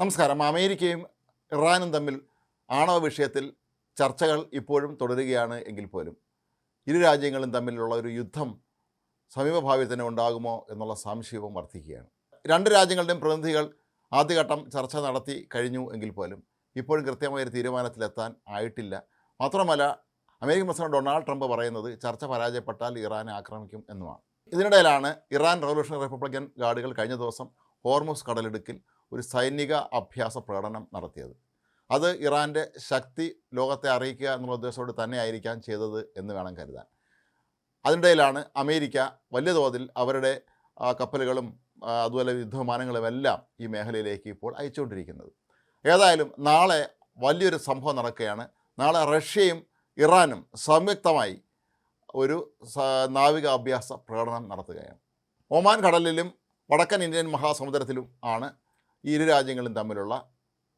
നമസ്കാരം. അമേരിക്കയും ഇറാനും തമ്മിൽ ആണവ വിഷയത്തിൽ ചർച്ചകൾ ഇപ്പോഴും തുടരുകയാണ് എങ്കിൽ പോലും ഇരു രാജ്യങ്ങളും തമ്മിലുള്ള ഒരു യുദ്ധം സമീപഭാവിയിൽ തന്നെ ഉണ്ടാകുമോ എന്നുള്ള സംശയവും വർദ്ധിക്കുകയാണ്. രണ്ട് രാജ്യങ്ങളുടെയും പ്രതിനിധികൾ ആദ്യഘട്ടം ചർച്ച നടത്തി കഴിഞ്ഞു എങ്കിൽ പോലും ഇപ്പോഴും കൃത്യമായൊരു തീരുമാനത്തിലെത്താൻ ആയിട്ടില്ല. മാത്രമല്ല, അമേരിക്കൻ പ്രസിഡന്റ് ഡൊണാൾഡ് ട്രംപ് പറയുന്നത് ചർച്ച പരാജയപ്പെട്ടാൽ ഇറാനെ ആക്രമിക്കും എന്നുമാണ്. ഇതിനിടയിലാണ് ഇറാൻ റവല്യൂഷണറി റിപ്പബ്ലിക്കൻ ഗാർഡുകൾ കഴിഞ്ഞ ദിവസം ഹോർമുസ് കടലിടുക്കിൽ ഒരു സൈനിക അഭ്യാസ പ്രകടനം നടത്തിയത്. അത് ഇറാൻ്റെ ശക്തി ലോകത്തെ അറിയിക്കുക എന്നുള്ള ഉദ്ദേശത്തോട് തന്നെ ആയിരിക്കാം ചെയ്തത് എന്ന് വേണം കരുതാൻ. അതിനിടയിലാണ് അമേരിക്ക വലിയ തോതിൽ അവരുടെ കപ്പലുകളും അതുപോലെ യുദ്ധവിമാനങ്ങളും എല്ലാം ഈ മേഖലയിലേക്ക് ഇപ്പോൾ അയച്ചുകൊണ്ടിരിക്കുന്നത്. ഏതായാലും നാളെ വലിയൊരു സംഭവം നടക്കുകയാണ്. നാളെ റഷ്യയും ഇറാനും സംയുക്തമായി ഒരു നാവിക അഭ്യാസ പ്രകടനം നടത്തുകയാണ്. ഒമാൻ കടലിലും വടക്കൻ ഇന്ത്യൻ മഹാസമുദ്രത്തിലും ആണ് ഈ ഇരു രാജ്യങ്ങളും തമ്മിലുള്ള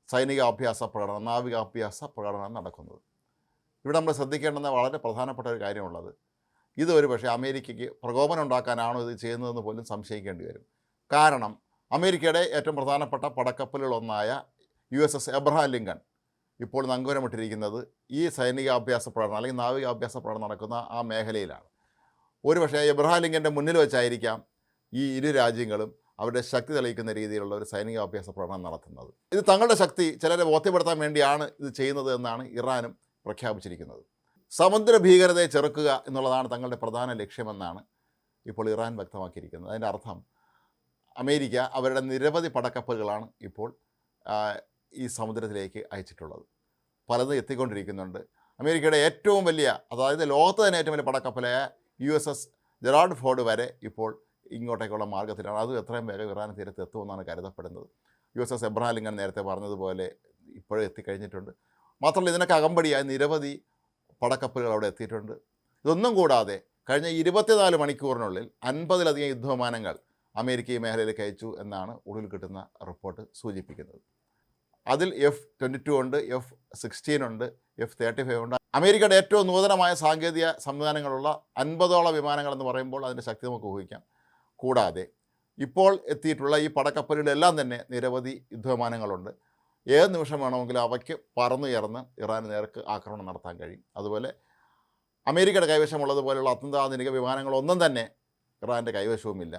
സൈനികാഭ്യാസ പ്രകടനം, നാവികാഭ്യാസ പ്രകടനം നടക്കുന്നത്. ഇവിടെ നമ്മൾ ശ്രദ്ധിക്കേണ്ടുന്ന വളരെ പ്രധാനപ്പെട്ട ഒരു കാര്യമുള്ളത്, ഇതൊരു പക്ഷേ അമേരിക്കയ്ക്ക് പ്രകോപനം ഉണ്ടാക്കാനാണോ ഇത് ചെയ്യുന്നതെന്ന് പോലും സംശയിക്കേണ്ടി വരും. കാരണം അമേരിക്കയുടെ ഏറ്റവും പ്രധാനപ്പെട്ട പടക്കപ്പലുകളൊന്നായ USS എബ്രഹാം ലിങ്കൺ ഇപ്പോൾ നങ്കൂരമിട്ടിരിക്കുന്നത് ഈ സൈനികാഭ്യാസ പ്രകടനം അല്ലെങ്കിൽ നാവികാഭ്യാസ പ്രകടനം നടക്കുന്ന ആ മേഖലയിലാണ്. ഒരു പക്ഷേ എബ്രഹാം ലിങ്കൻ്റെ മുന്നിൽ വെച്ചായിരിക്കാം ഈ ഇരു രാജ്യങ്ങളും അവരുടെ ശക്തി തെളിയിക്കുന്ന രീതിയിലുള്ള ഒരു സൈനികാഭ്യാസ പ്രകടനം നടത്തുന്നത്. ഇത് തങ്ങളുടെ ശക്തി ചിലരെ ബോധ്യപ്പെടുത്താൻ വേണ്ടിയാണ് ഇത് ചെയ്യുന്നത് എന്നാണ് ഇറാനും പ്രഖ്യാപിച്ചിരിക്കുന്നത്. സമുദ്ര ഭീകരതയെ ചെറുക്കുക എന്നുള്ളതാണ് തങ്ങളുടെ പ്രധാന ലക്ഷ്യമെന്നാണ് ഇപ്പോൾ ഇറാൻ വ്യക്തമാക്കിയിരിക്കുന്നത്. അതിൻ്റെ അർത്ഥം അമേരിക്ക അവരുടെ നിരവധി പടക്കപ്പലുകളാണ് ഇപ്പോൾ ഈ സമുദ്രത്തിലേക്ക് അയച്ചിട്ടുള്ളത്. പലതും എത്തിക്കൊണ്ടിരിക്കുന്നുണ്ട്. അമേരിക്കയുടെ ഏറ്റവും വലിയ, അതായത് ലോകത്ത് തന്നെ ഏറ്റവും വലിയ പടക്കപ്പലായ USS ജെറാൾഡ് ഫോർഡ് വരെ ഇപ്പോൾ ഇങ്ങോട്ടേക്കുള്ള മാർഗ്ഗത്തിലാണ്. അത് എത്രയും വേഗം ഇറാൻ തീരത്ത് എത്തുമെന്നാണ് കരുതപ്പെടുന്നത്. USS എബ്രഹാം ലിങ്കൺ നേരത്തെ പറഞ്ഞതുപോലെ ഇപ്പോഴും എത്തിക്കഴിഞ്ഞിട്ടുണ്ട്. മാത്രമല്ല, ഇതിനൊക്കെ അകമ്പടിയായി നിരവധി പടക്കപ്പലുകൾ അവിടെ എത്തിയിട്ടുണ്ട്. ഇതൊന്നും കൂടാതെ കഴിഞ്ഞ 24 മണിക്കൂറിനുള്ളിൽ 50-ലധികം യുദ്ധവിമാനങ്ങൾ അമേരിക്ക ഈ മേഖലയിലേക്ക് അയച്ചു എന്നാണ് ഒടുവിൽ കിട്ടുന്ന റിപ്പോർട്ട് സൂചിപ്പിക്കുന്നത്. അതിൽ F-22 ഉണ്ട്, F-16 ഉണ്ട്, F-35 ഉണ്ട്. അമേരിക്കയുടെ ഏറ്റവും നൂതനമായ സാങ്കേതിക സംവിധാനങ്ങളുള്ള 50ഓളം വിമാനങ്ങളെന്ന് പറയുമ്പോൾ അതിൻ്റെ ശക്തി നമുക്ക് ഊഹിക്കാം. കൂടാതെ ഇപ്പോൾ എത്തിയിട്ടുള്ള ഈ പടക്കപ്പലുകളെല്ലാം തന്നെ നിരവധി യുദ്ധവിമാനങ്ങളുണ്ട്. ഏത് നിമിഷം വേണമെങ്കിലും അവയ്ക്ക് പറന്നുയർന്ന് ഇറാന് നേർക്ക് ആക്രമണം നടത്താൻ കഴിയും. അതുപോലെ അമേരിക്കയുടെ കൈവശമുള്ളതുപോലെയുള്ള അത്യന്താധുനിക വിമാനങ്ങളൊന്നും തന്നെ ഇറാൻ്റെ കൈവശവുമില്ല.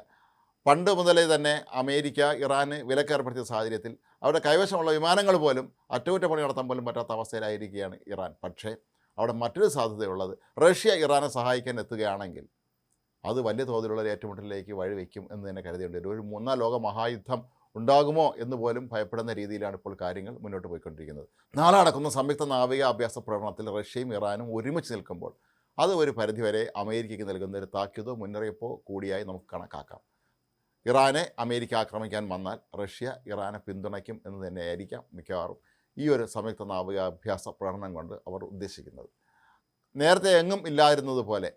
പണ്ട് മുതലേ തന്നെ അമേരിക്ക ഇറാന് വിലക്കേർപ്പെടുത്തിയ സാഹചര്യത്തിൽ അവരുടെ കൈവശമുള്ള വിമാനങ്ങൾ പോലും അറ്റകുറ്റപ്പണി നടത്താൻ പോലും പറ്റാത്ത അവസ്ഥയിലായിരിക്കുകയാണ് ഇറാൻ. പക്ഷേ അവിടെ മറ്റൊരു സാധ്യതയുള്ളത്, റഷ്യ ഇറാനെ സഹായിക്കാൻ എത്തുകയാണെങ്കിൽ അത് വലിയ തോതിലുള്ള ഒരു ഏറ്റുമുട്ടലിലേക്ക് വഴിവെക്കും എന്ന് തന്നെ കരുതേണ്ടി വരും. ഒരു 3-ാം ലോക മഹായുദ്ധം ഉണ്ടാകുമോ എന്ന് പോലും ഭയപ്പെടുന്ന രീതിയിലാണ് ഇപ്പോൾ കാര്യങ്ങൾ മുന്നോട്ട് പോയിക്കൊണ്ടിരിക്കുന്നത്. നാളെ നടക്കുന്ന സംയുക്ത നാവിക അഭ്യാസ പ്രകടനത്തിൽ റഷ്യയും ഇറാനും ഒരുമിച്ച് നിൽക്കുമ്പോൾ അത് ഒരു പരിധിവരെ അമേരിക്കയ്ക്ക് നൽകുന്ന ഒരു താക്കീതോ മുന്നറിയിപ്പോ കൂടിയായി നമുക്ക് കണക്കാക്കാം. ഇറാനെ അമേരിക്ക ആക്രമിക്കാൻ വന്നാൽ റഷ്യ ഇറാനെ പിന്തുണയ്ക്കും എന്ന് തന്നെയായിരിക്കാം മിക്കവാറും ഈ ഒരു സംയുക്ത നാവികാഭ്യാസ പ്രകടനം കൊണ്ട് അവർ ഉദ്ദേശിക്കുന്നത്. നേരത്തെ എങ്ങും ഇല്ലാതിരുന്നതുപോലെ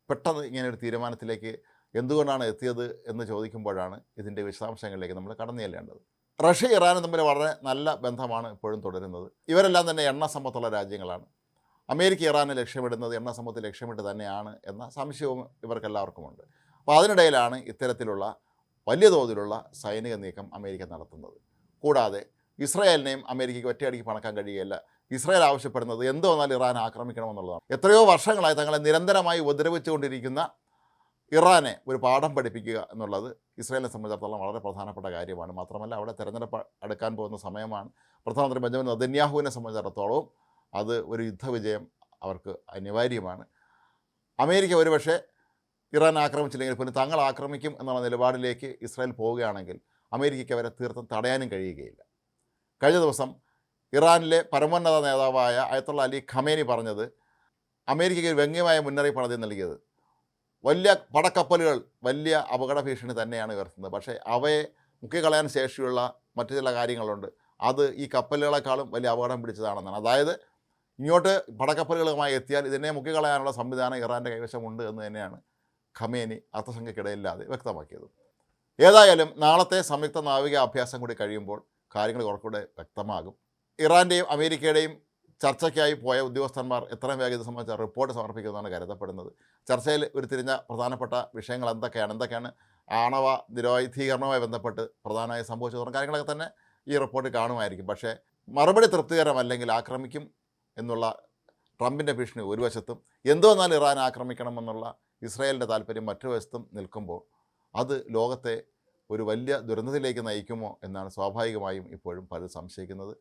പെട്ടെന്ന് ഇങ്ങനെയൊരു തീരുമാനത്തിലേക്ക് എന്തുകൊണ്ടാണ് എത്തിയത് എന്ന് ചോദിക്കുമ്പോഴാണ് ഇതിൻ്റെ വിശദാംശങ്ങളിലേക്ക് നമ്മൾ കടന്നു ചെല്ലേണ്ടത്. റഷ്യ ഇറാനും തമ്മിൽ വളരെ നല്ല ബന്ധമാണ് ഇപ്പോഴും തുടരുന്നത്. ഇവരെല്ലാം തന്നെ എണ്ണ സമ്പത്തുള്ള രാജ്യങ്ങളാണ്. അമേരിക്ക ഇറാനെ ലക്ഷ്യമിടുന്നത് എണ്ണ സമ്പത്ത് ലക്ഷ്യമിട്ട് തന്നെയാണ് എന്ന സംശയവും ഇവർക്കെല്ലാവർക്കുമുണ്ട്. അപ്പോൾ അതിനിടയിലാണ് ഇത്തരത്തിലുള്ള വലിയ തോതിലുള്ള സൈനിക നീക്കം അമേരിക്ക നടത്തുന്നത്. കൂടാതെ ഇസ്രായേലിനെയും അമേരിക്കയ്ക്ക് ഒറ്റയടിക്ക് പണക്കാൻ കഴിയുകയില്ല. ഇസ്രായേൽ ആവശ്യപ്പെടുന്നത് എന്ത് വന്നാലും ഇറാൻ ആക്രമിക്കണമെന്നുള്ളതാണ്. എത്രയോ വർഷങ്ങളായി തങ്ങളെ നിരന്തരമായി ഉപദ്രവിച്ചുകൊണ്ടിരിക്കുന്ന ഇറാനെ ഒരു പാഠം പഠിപ്പിക്കുക എന്നുള്ളത് ഇസ്രായേലിനെ സംബന്ധിച്ചിടത്തോളം വളരെ പ്രധാനപ്പെട്ട കാര്യമാണ്. മാത്രമല്ല, അവിടെ തെരഞ്ഞെടുപ്പ് അടുക്കാൻ പോകുന്ന സമയമാണ്. പ്രധാനമന്ത്രി ബെഞ്ചമിൻ നെതന്യാഹുവിനെ സംബന്ധിച്ചിടത്തോളം അത് ഒരു യുദ്ധവിജയം അവർക്ക് അനിവാര്യമാണ്. അമേരിക്ക ഒരുപക്ഷെ ഇറാൻ ആക്രമിച്ചില്ലെങ്കിൽ പോലും തങ്ങൾ ആക്രമിക്കും എന്നുള്ള നിലപാടിലേക്ക് ഇസ്രായേൽ പോവുകയാണെങ്കിൽ അമേരിക്കയ്ക്ക് അവരെ തീർത്തും തടയാനും കഴിയുകയില്ല. കഴിഞ്ഞ ദിവസം ഇറാനിലെ പരമോന്നത നേതാവായ അയത്തുള്ള അലി ഖമേനി പറഞ്ഞത് അമേരിക്കയ്ക്ക് ഒരു വ്യംഗ്യമായ മുന്നറിയിപ്പാണ് അദ്ദേഹം നൽകിയത്. വലിയ പടക്കപ്പലുകൾ വലിയ അപകട ഭീഷണി തന്നെയാണ് ഉയർത്തുന്നത്, പക്ഷേ അവയെ മുക്കിക്കളയാൻ ശേഷിയുള്ള മറ്റു ചില കാര്യങ്ങളുണ്ട്, അത് ഈ കപ്പലുകളെക്കാളും വലിയ അപകടം പിടിച്ചതാണെന്നാണ്. അതായത് ഇങ്ങോട്ട് പടക്കപ്പലുകളുമായി എത്തിയാൽ ഇതിനെ മുക്കിക്കളയാനുള്ള സംവിധാനം ഇറാൻ്റെ കൈവശമുണ്ട് എന്ന് തന്നെയാണ് ഖമേനി അർത്ഥസംഖ്യക്കിടയില്ലാതെ വ്യക്തമാക്കിയത്. ഏതായാലും നാളത്തെ സംയുക്ത നാവിക അഭ്യാസം കൂടി കഴിയുമ്പോൾ കാര്യങ്ങൾ കുറച്ചുകൂടെ വ്യക്തമാകും. ഇറാൻ്റെയും അമേരിക്കയുടെയും ചർച്ചയ്ക്കായി പോയ ഉദ്യോഗസ്ഥന്മാർ എത്രയും വേഗം ഇത് സംബന്ധിച്ച റിപ്പോർട്ട് സമർപ്പിക്കുമെന്നാണ് കരുതപ്പെടുന്നത്. ചർച്ചയിൽ ഉരുത്തിരിഞ്ഞ പ്രധാനപ്പെട്ട വിഷയങ്ങൾ എന്തൊക്കെയാണ് ആണവ നിരോധീകരണവുമായി ബന്ധപ്പെട്ട് പ്രധാനമായി സംഭവിച്ചു തുടങ്ങിയ കാര്യങ്ങളൊക്കെ തന്നെ ഈ റിപ്പോർട്ട് കാണുമായിരിക്കും. പക്ഷേ മറുപടി തൃപ്തികരമല്ലെങ്കിൽ ആക്രമിക്കും എന്നുള്ള ട്രംപിൻ്റെ ഭീഷണി ഒരു വശത്തും, എന്തു വന്നാലും ഇറാൻ ആക്രമിക്കണമെന്നുള്ള ഇസ്രായേലിൻ്റെ താല്പര്യം മറ്റൊരു വശത്തും നിൽക്കുമ്പോൾ അത് ലോകത്തെ ഒരു വലിയ ദുരന്തത്തിലേക്ക് നയിക്കുമോ എന്നാണ് സ്വാഭാവികമായും ഇപ്പോഴും പലരും സംശയിക്കുന്നത്.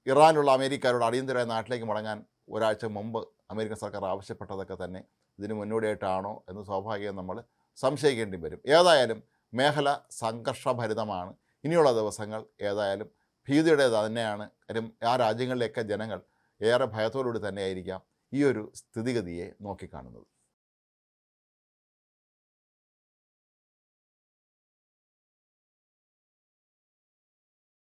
ഇറാനിലുള്ള അമേരിക്കരോട് അടിയന്തരമായി നാട്ടിലേക്ക് മടങ്ങാൻ ഒരാഴ്ച മുമ്പ് അമേരിക്കൻ സർക്കാർ ആവശ്യപ്പെട്ടതൊക്കെ തന്നെ ഇതിന് മുന്നോടിയായിട്ടാണോ എന്ന് സ്വാഭാവികം നമ്മൾ സംശയിക്കേണ്ടി വരും. ഏതായാലും മേഖല സംഘർഷഭരിതമാണ്. ഇനിയുള്ള ദിവസങ്ങൾ ഏതായാലും ഭീതിയുടേത് തന്നെയാണ്. കാര്യം ആ രാജ്യങ്ങളിലെയൊക്കെ ജനങ്ങൾ ഏറെ ഭയത്തോടുകൂടി തന്നെയായിരിക്കാം ഈ ഒരു സ്ഥിതിഗതിയെ നോക്കിക്കാണുന്നത്.